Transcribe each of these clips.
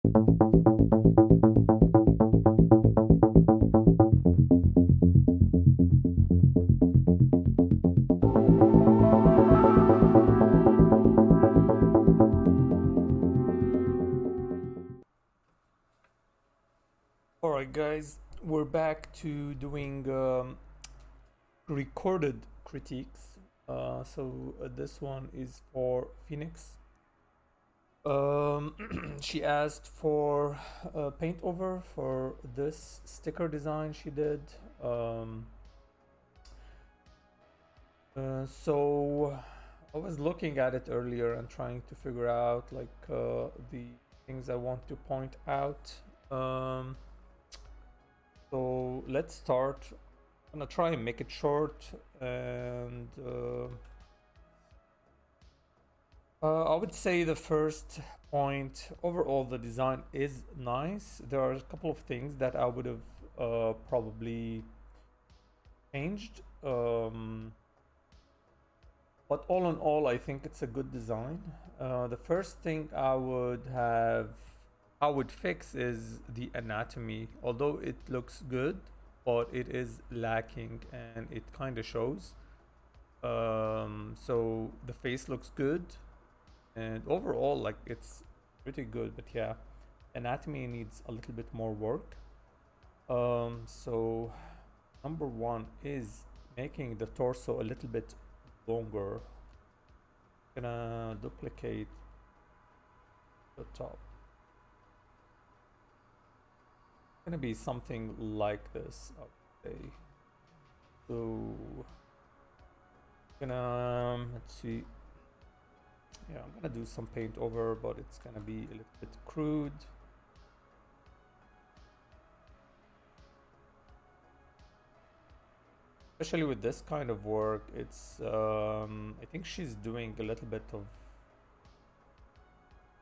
Alright, guys, we're back to doing recorded critiques. This one is for Phoenix. She asked for paint over for this sticker design she did. So I was looking at it earlier and trying to figure out like the things I want to point out. So let's start. I'm gonna try and make it short, and I would say the first point overall, the design is nice. There are a couple of things that I would have probably changed, but all in all, I think it's a good design. The first thing I would fix is the anatomy. Although it looks good, but it is lacking and it kind of shows. So the face looks good, and overall, like it's pretty good. But yeah, anatomy needs a little bit more work. So number one is making the torso a little bit longer. Gonna duplicate the top. Gonna be something like this, I would say. So gonna let's see. Yeah, I'm gonna do some paint over, but it's gonna be a little bit crude. Especially with this kind of work, it's I think she's doing a little bit of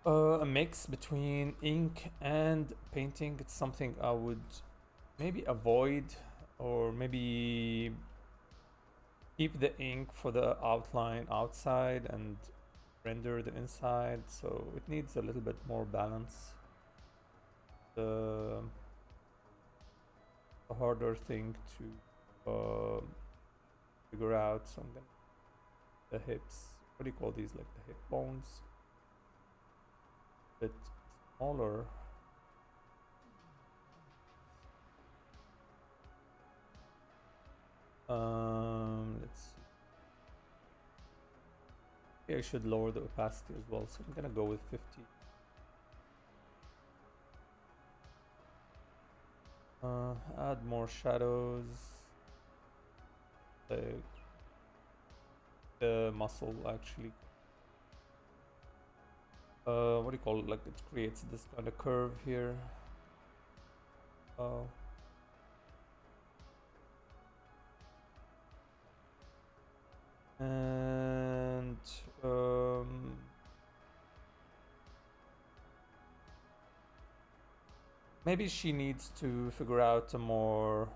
a mix between ink and painting. It's something I would maybe avoid, or maybe keep the ink for the outline outside and render the inside. So it needs a little bit more balance. The a harder thing to figure out. So I'm gonna the hips. What do you call these? Like the hip bones. Bit smaller. Let's see. Maybe I should lower the opacity as well. So I'm gonna go with 50. Add more shadows. The muscle actually. What do you call it? Like it creates this kind of curve here. And maybe she needs to figure out a more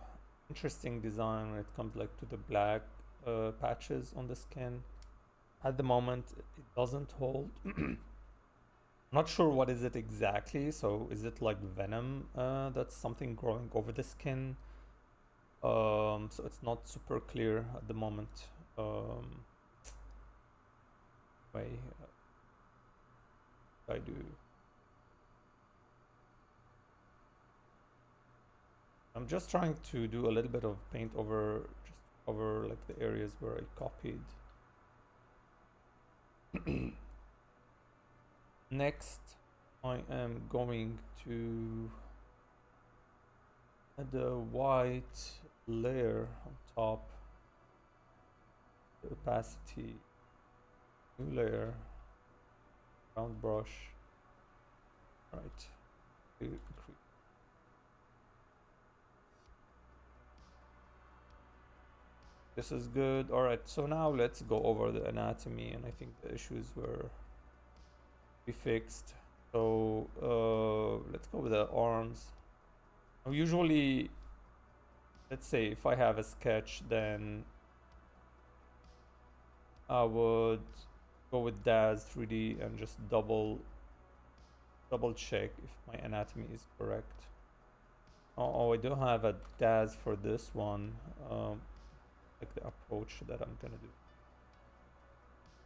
interesting design when it comes like to the black patches on the skin. At the moment, it doesn't hold. Not sure what is it exactly. So is it like venom? That's something growing over the skin. So it's not super clear at the moment. Way I do. I'm just trying to do a little bit of paint over, just over like the areas where I copied. Next, I am going to add a white layer on top, the opacity, new layer, round brush, right. This is good. All right, so now let's go over the anatomy, and I think the issues were fixed. So let's go with the arms. Usually, let's say if I have a sketch, then I would go with DAZ 3D and just double double check if my anatomy is correct. Oh, I do have a DAS for this one, like the approach that I'm gonna do.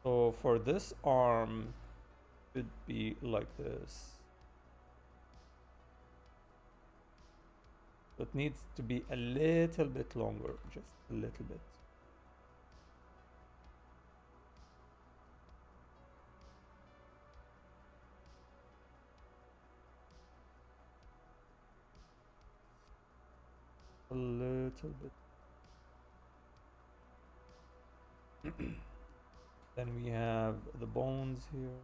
So for this arm, it should be like this. So it needs to be a little bit longer, just a little bit. A little bit. Then we have the bones here.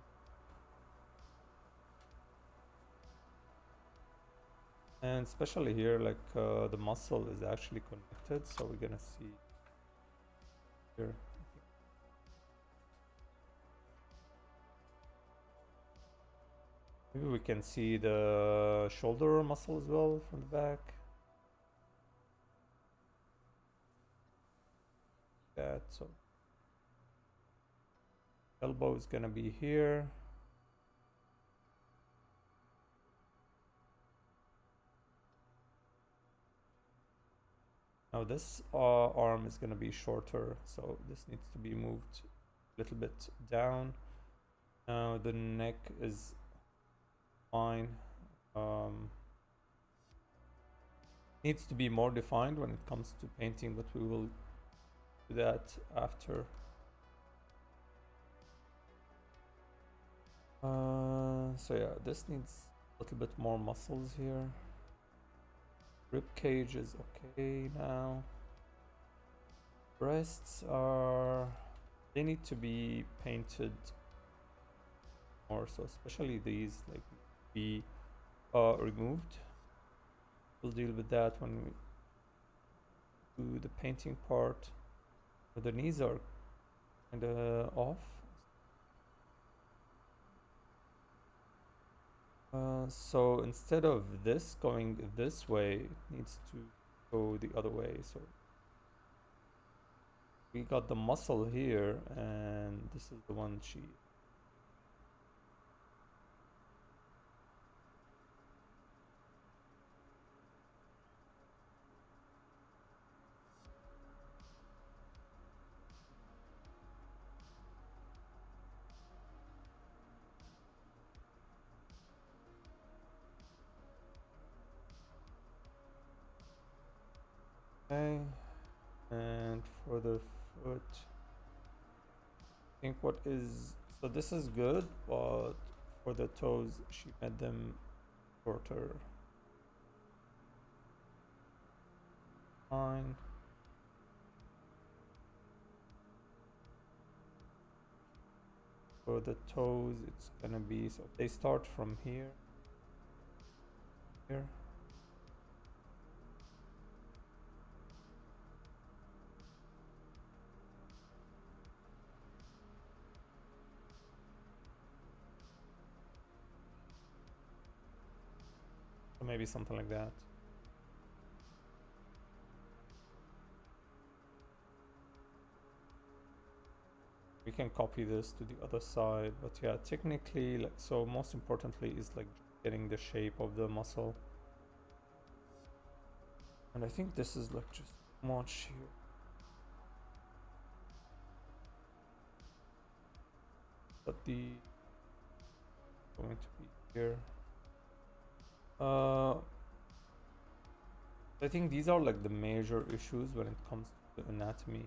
And especially here, like the muscle is actually connected, so we're gonna see here. Maybe we can see the shoulder muscle as well from the back. That so elbow is gonna be here. Now this arm is gonna be shorter, so this needs to be moved a little bit down. Now the neck is fine. Needs to be more defined when it comes to painting, but we will do that after. So yeah, this needs a little bit more muscles here. Rib cage is okay now. Breasts they need to be painted more, so especially these like be removed. We'll deal with that when we do the painting part. The knees are kind of off. So instead of this going this way, it needs to go the other way. So we got the muscle here, and this is the one she. Okay, and for the foot, I think what is so this is good, but for the toes, she made them shorter. Fine. For the toes, it's gonna be so they start from here. Here. So maybe something like that. We can copy this to the other side, but yeah, technically, like, so most importantly is like getting the shape of the muscle. And I think this is like just much here. But the going to be here. I think these are like the major issues when it comes to the anatomy.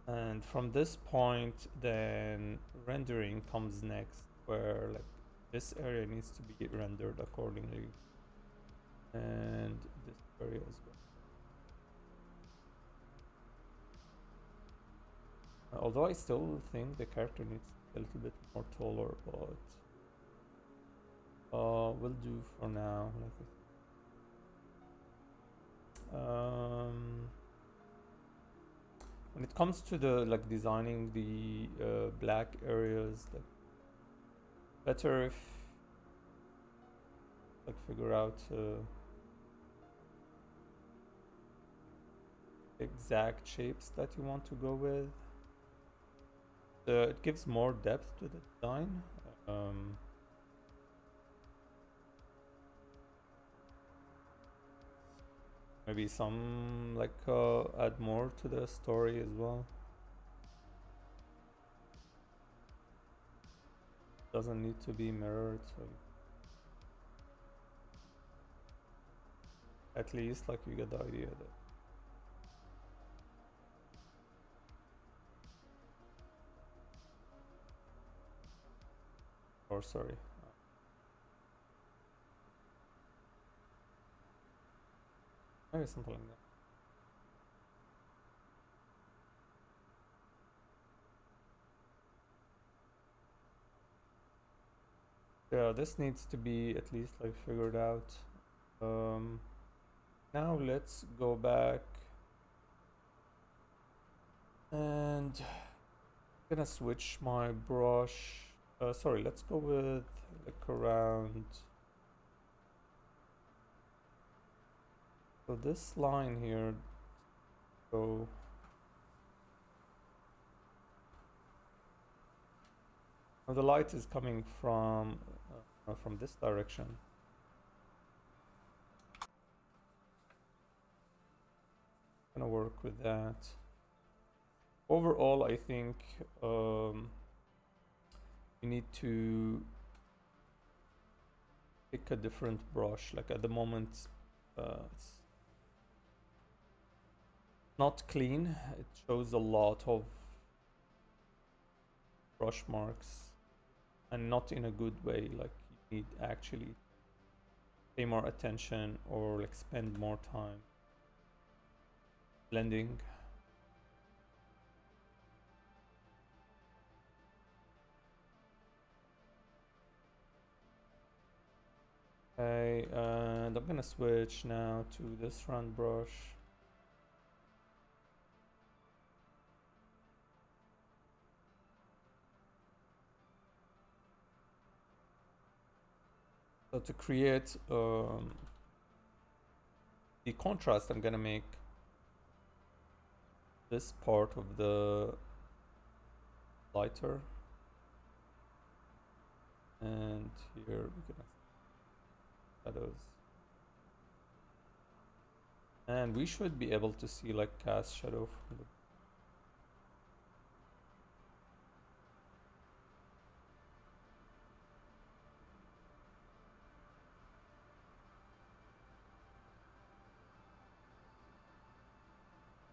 And from this point, then rendering comes next, where like this area needs to be rendered accordingly, and this area as well. Although I still think the character needs a little bit more taller, but will do for now. When it comes to the like designing the black areas, like better if like figure out exact shapes that you want to go with. It gives more depth to the design. Maybe some like add more to the story as well. Doesn't need to be mirrored, so at least like you get the idea that. Or sorry. Maybe something like that. Yeah, this needs to be at least like figured out. Now let's go back and I'm gonna switch my brush. Sorry, let's go with like around. So this line here, so the light is coming from this direction. Gonna work with that. Overall, I think you need to pick a different brush. Like at the moment, it's not clean. It shows a lot of brush marks, and not in a good way. Like you need actually pay more attention or like spend more time blending. Okay, and I'm gonna switch now to this round brush. So to create the contrast, I'm gonna make this part of the lighter, and here we're gonna shadows, and we should be able to see like cast shadow from the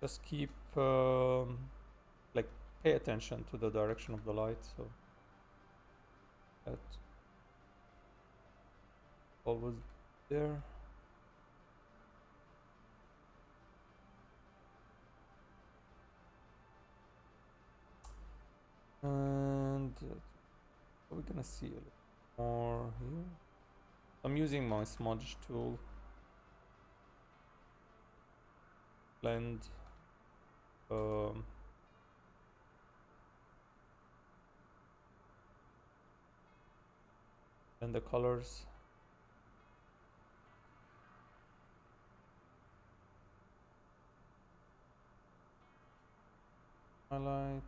just keep like pay attention to the direction of the light, so that always there. And we're gonna see a little more here. I'm using my smudge tool, blend and the colors. Highlight.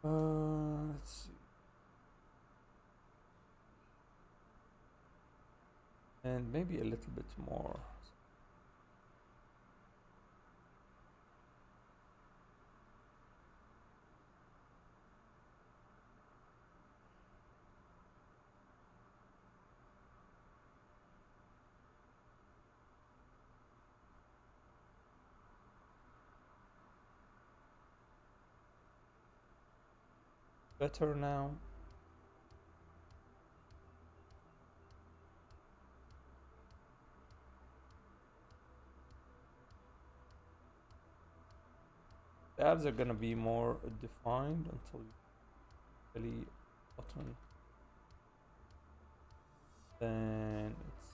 Let's see. And maybe a little bit more. Better now. The abs are gonna be more defined until belly button. Then it's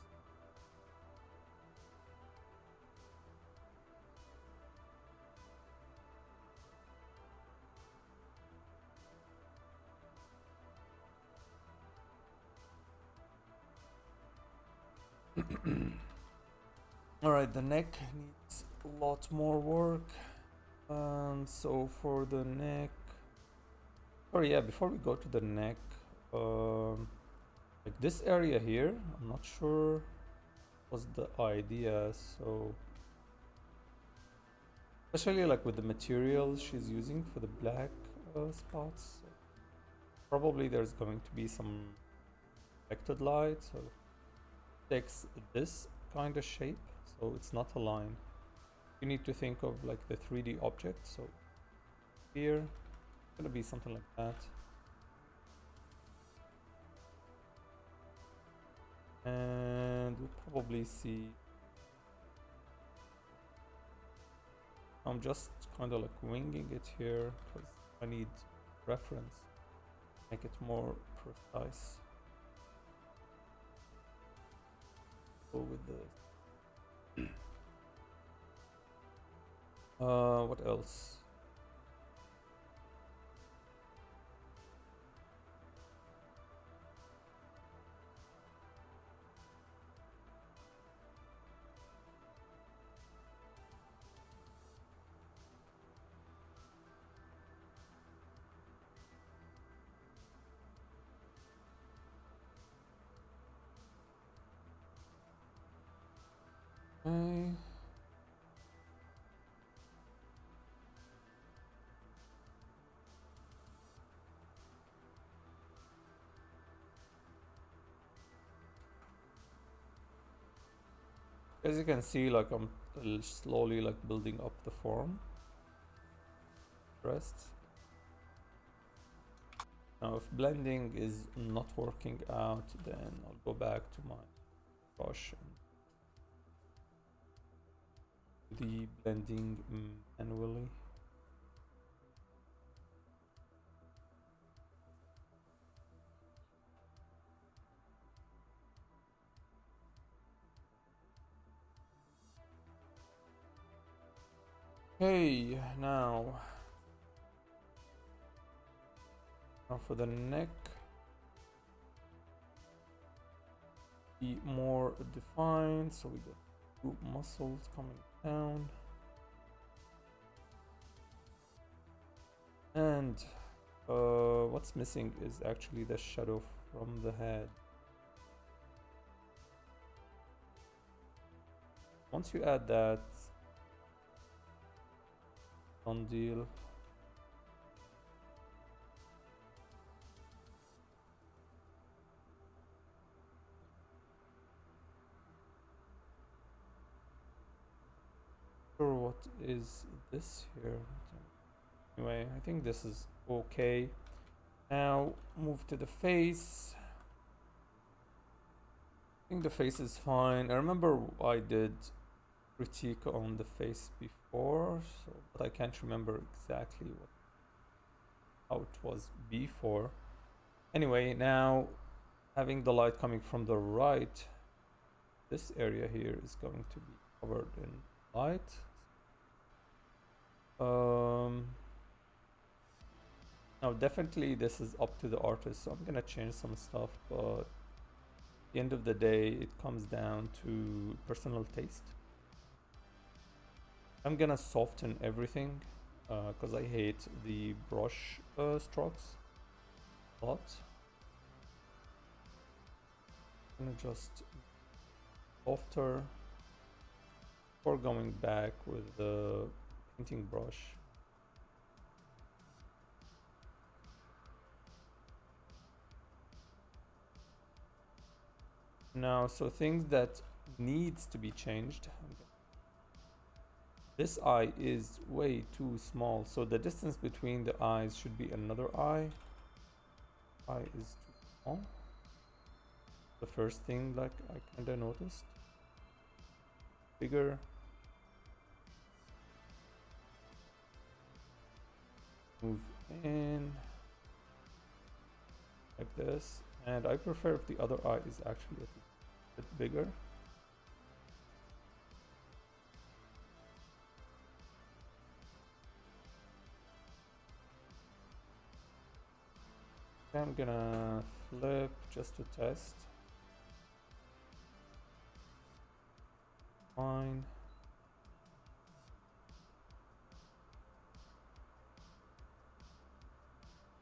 Alright, the neck needs a lot more work. So for the neck, oh yeah, before we go to the neck, like this area here, I'm not sure what's the idea. So especially like with the materials she's using for the black spots, probably there's going to be some reflected light, so it takes this kind of shape, so it's not a line. You need to think of like the 3D object, so here it's gonna be something like that. And we'll probably see, I'm just kind of like winging it here because I need reference, make it more precise. Go with this. What else? Okay. As you can see, like I'm slowly like building up the form. Rest. Now if blending is not working out, then I'll go back to my brush and do the blending manually. Okay, now for the neck, be more defined. So we got two muscles coming down, and what's missing is actually the shadow from the head. Once you add that, done deal. Sure, what is this here? Anyway, I think this is okay. Now move to the face. I think the face is fine. I remember I did critique on the face before, so but I can't remember exactly how it was before. Anyway, now having the light coming from the right, this area here is going to be covered in light. Now definitely this is up to the artist, so I'm gonna change some stuff, but at the end of the day it comes down to personal taste. I'm gonna soften everything because I hate the brush strokes a lot. I'm gonna just softer before going back with the painting brush. Now, so things that needs to be changed. This eye is way too small, so the distance between the eyes should be another eye. Eye is too small. The first thing like I kinda noticed. Bigger. Move in like this, and I prefer if the other eye is actually a bit bigger. I'm gonna flip just to test. fine.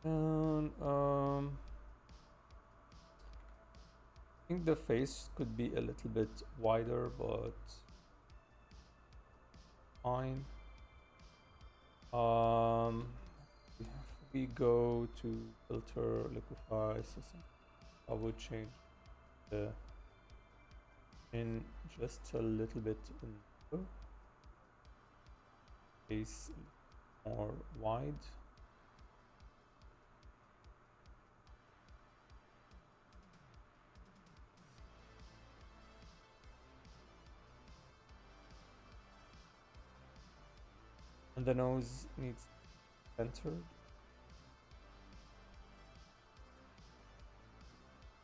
And I think the face could be a little bit wider, but fine. If we go to filter, liquify, so I would change the in just a little bit in face more wide. And the nose needs centered.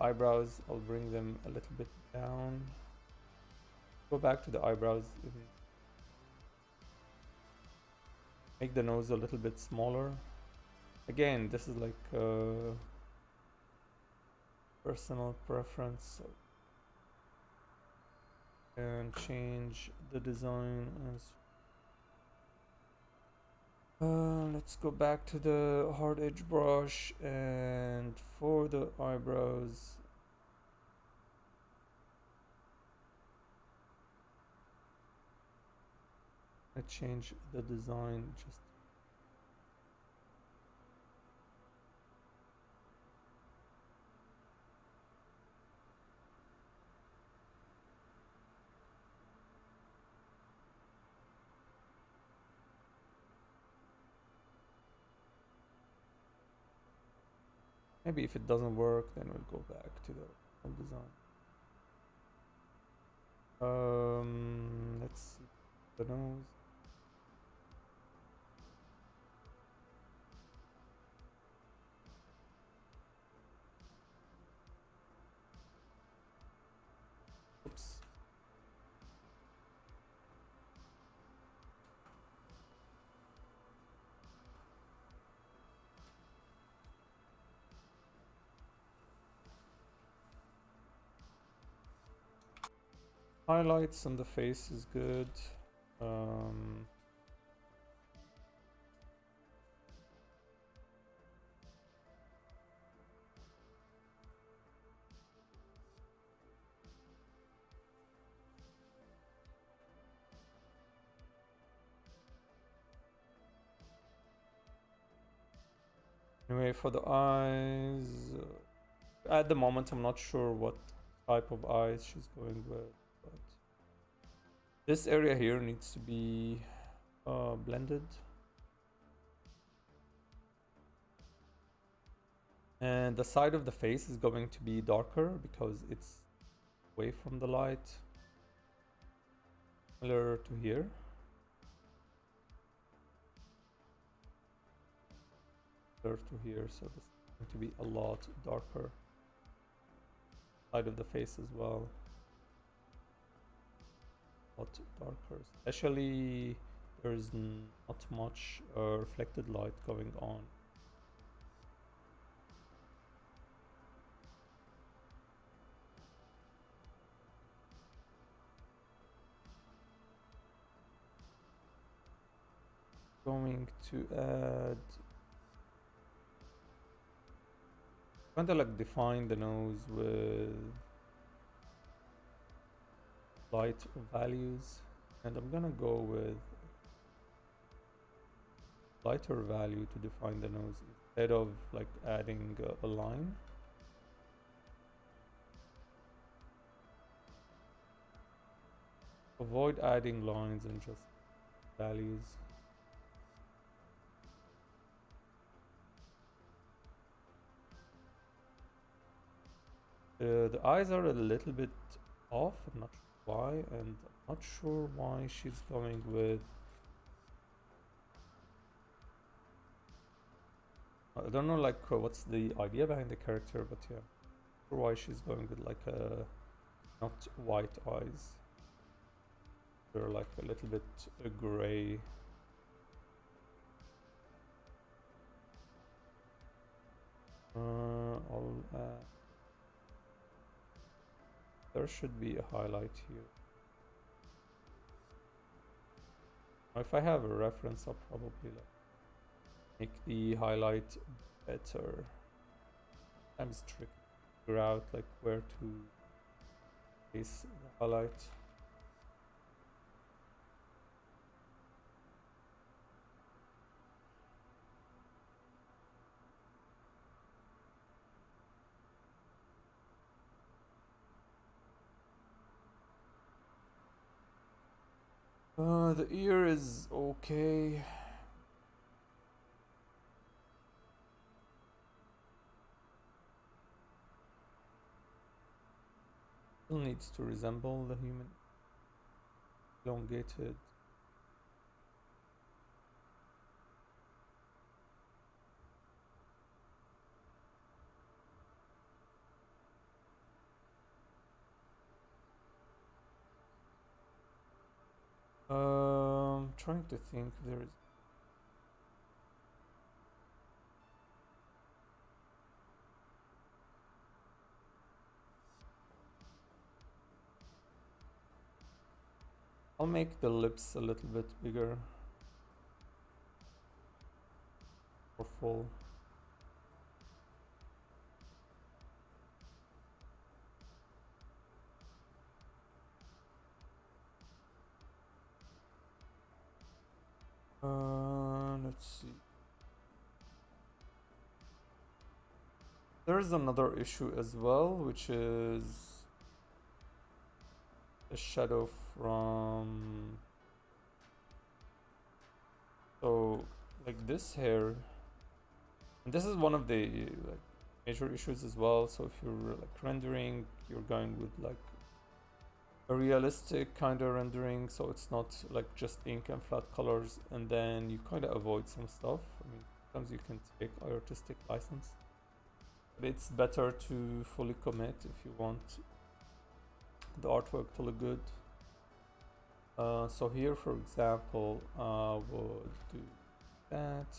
Eyebrows, I'll bring them a little bit down. Go back to the eyebrows. Make the nose a little bit smaller. Again, this is like personal preference. And change the design as let's go back to the hard edge brush, and for the eyebrows I change the design just maybe if it doesn't work, then we'll go back to the old design. Let's see the nose. Oops. Highlights on the face is good. Anyway, for the eyes, at the moment I'm not sure what type of eyes she's going with, but this area here needs to be blended. And the side of the face is going to be darker because it's away from the light, similar to here. To here, so this is going to be a lot darker. Side of the face as well, a lot darker. Especially there's not much reflected light going on. Going to add. Kind of like define the nose with light values, and I'm gonna go with lighter value to define the nose instead of like adding a line. Avoid adding lines and just values. The eyes are a little bit off, I'm not sure why, and I'm not sure why she's going with... I don't know like what's the idea behind the character, but yeah, not sure why she's going with like not white eyes. They're like a little bit gray. I'll there should be a highlight here. If I have a reference, I'll probably like make the highlight better. Sometimes it's tricky to figure out like where to place the highlight. The ear is okay. Still needs to resemble the human. Elongated. Trying to think there is. I'll make the lips a little bit bigger. Or full. Let's see. There is another issue as well, which is a shadow from. So, like this hair, and this is one of the like major issues as well. So if you're like rendering, you're going with like a realistic kind of rendering, so it's not like just ink and flat colors, and then you kind of avoid some stuff. I mean, sometimes you can take artistic license, but it's better to fully commit if you want the artwork to look good. So here, for example, I would do that.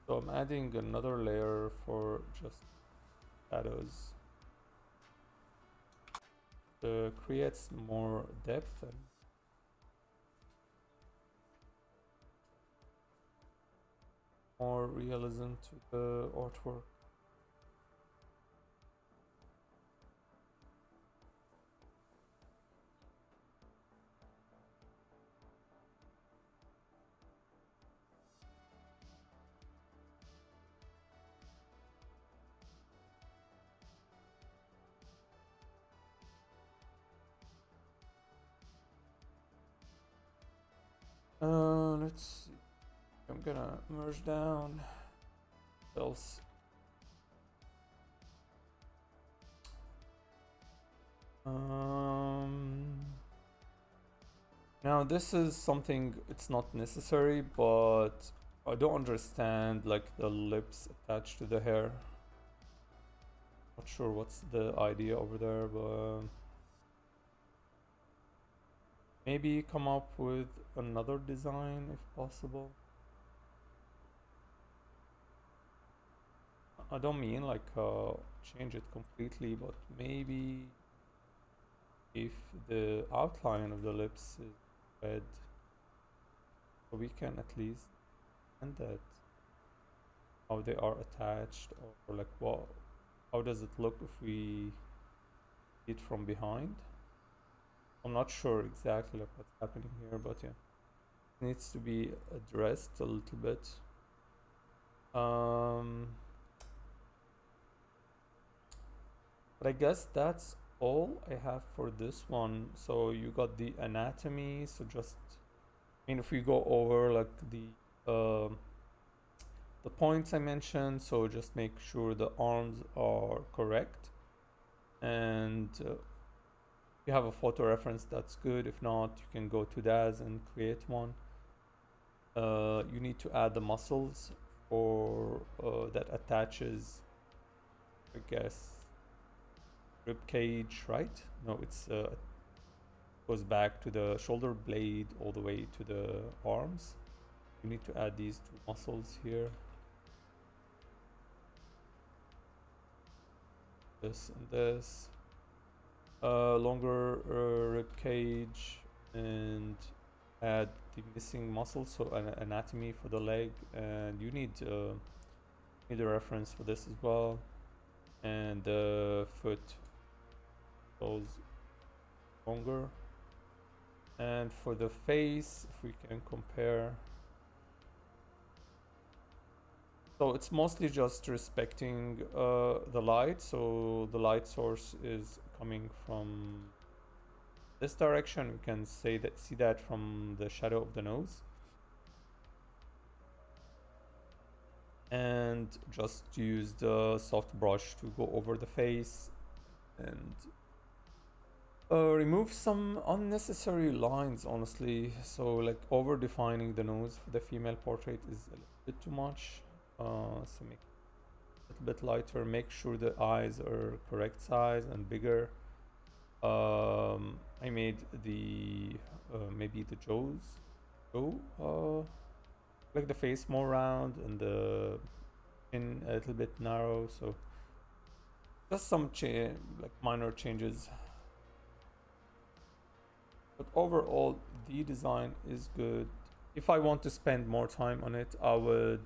So I'm adding another layer for just shadows. Creates more depth and more realism to the artwork. Let's see. I'm gonna merge down else. Now this is something, it's not necessary, but I don't understand like the lips attached to the hair. Not sure what's the idea over there, but maybe come up with another design if possible. I don't mean like change it completely, but maybe if the outline of the lips is red, so we can at least end that how they are attached, or like what, how does it look if we see it from behind. I'm not sure exactly like what's happening here, but yeah, it needs to be addressed a little bit. But I guess that's all I have for this one. So you got the anatomy, so just, I mean, if we go over like the points I mentioned, so just make sure the arms are correct. And if you have a photo reference, that's good. If not, you can go to DAZ and create one. You need to add the muscles for that attaches, I guess, rib cage, right? No, it's goes back to the shoulder blade all the way to the arms. You need to add these two muscles here. This and this. Longer rib cage, and add the missing muscles, so an anatomy for the leg, and you need a reference for this as well. And the foot goes longer. And for the face, if we can compare, so it's mostly just respecting the light. So the light source is coming from this direction. We can see that from the shadow of the nose. And just use the soft brush to go over the face and remove some unnecessary lines, honestly. So like over defining the nose for the female portrait is a little bit too much. So make it a little bit lighter, make sure the eyes are correct size and bigger. I made the maybe the jaw, like the face more round and the chin a little bit narrow. So just some like minor changes. But overall, the design is good. If I want to spend more time on it, I would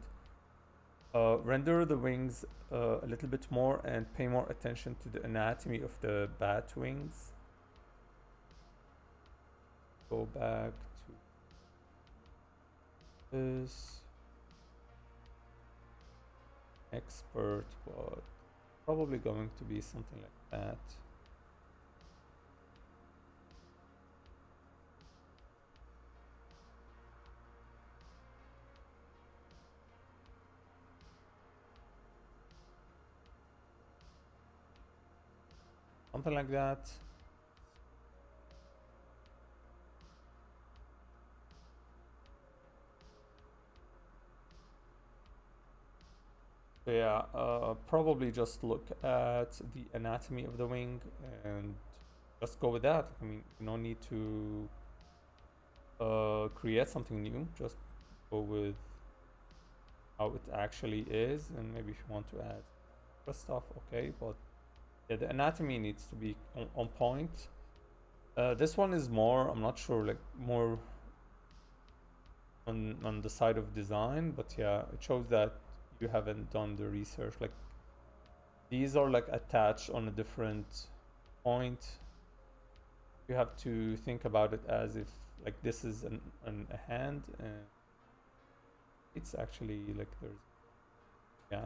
render the wings a little bit more and pay more attention to the anatomy of the bat wings. Go back to this. Expert, but probably going to be something like that. Something like that. So yeah, probably just look at the anatomy of the wing and just go with that. I mean, you don't need to create something new. Just go with how it actually is, and maybe if you want to add extra stuff, okay, but yeah, the anatomy needs to be on point. This one is more, I'm not sure, like more on the side of design, but yeah, it shows that you haven't done the research. Like these are like attached on a different point. You have to think about it as if like this is a hand, and it's actually like there's, yeah.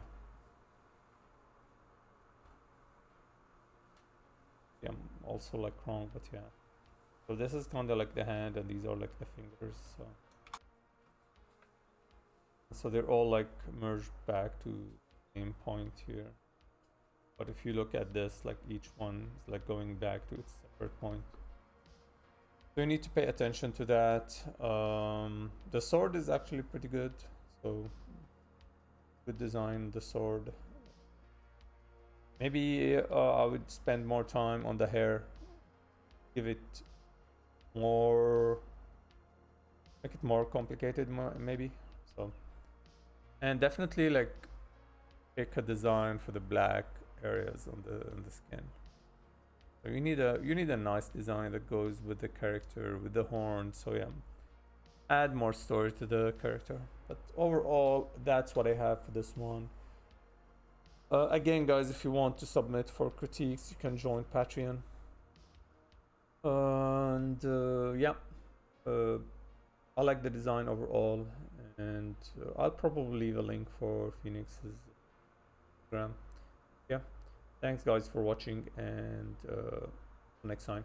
Yeah, I'm also like wrong, but yeah. So this is kind of like the hand, and these are like the fingers. So they're all like merged back to the same point here. But if you look at this, like each one is like going back to its separate point. So you need to pay attention to that. The sword is actually pretty good. So good design, the sword. Maybe I would spend more time on the hair. Give it more, make it more complicated, maybe. So, and definitely like pick a design for the black areas on the skin. So you need a nice design that goes with the character, with the horn. So yeah, add more story to the character. But overall, that's what I have for this one. Again, guys, if you want to submit for critiques, you can join Patreon. And yeah, I like the design overall, and I'll probably leave a link for Phoenix's Instagram. Yeah, thanks guys for watching, and next time.